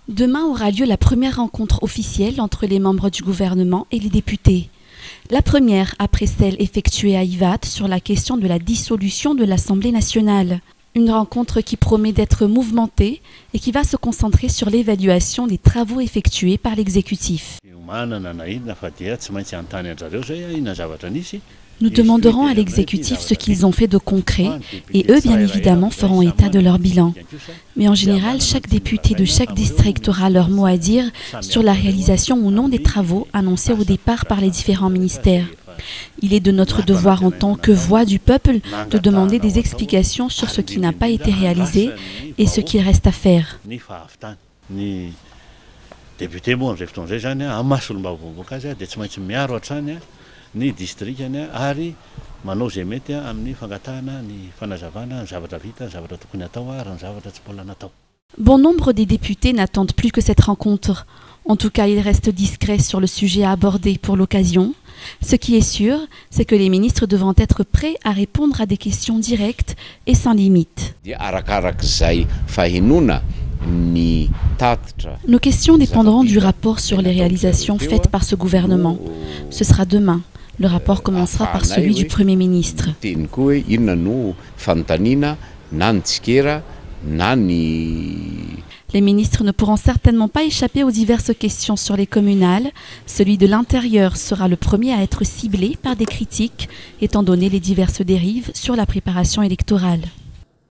Demain aura lieu la première rencontre officielle entre les membres du gouvernement et les députés. La première après celle effectuée à Ivat sur la question de la dissolution de l'Assemblée nationale. Une rencontre qui promet d'être mouvementée et qui va se concentrer sur l'évaluation des travaux effectués par l'exécutif. Nous demanderons à l'exécutif ce qu'ils ont fait de concret et eux, bien évidemment, feront état de leur bilan. Mais en général, chaque député de chaque district aura leur mot à dire sur la réalisation ou non des travaux annoncés au départ par les différents ministères. Il est de notre devoir en tant que voix du peuple de demander des explications sur ce qui n'a pas été réalisé et ce qu'il reste à faire. Bon nombre des députés n'attendent plus que cette rencontre. En tout cas, ils restent discrets sur le sujet abordé pour l'occasion. Ce qui est sûr, c'est que les ministres devront être prêts à répondre à des questions directes et sans limite. Nos questions dépendront du rapport sur les réalisations faites par ce gouvernement. Ce sera demain. Le rapport commencera par celui du Premier ministre. Les ministres ne pourront certainement pas échapper aux diverses questions sur les communales. Celui de l'Intérieur sera le premier à être ciblé par des critiques, étant donné les diverses dérives sur la préparation électorale.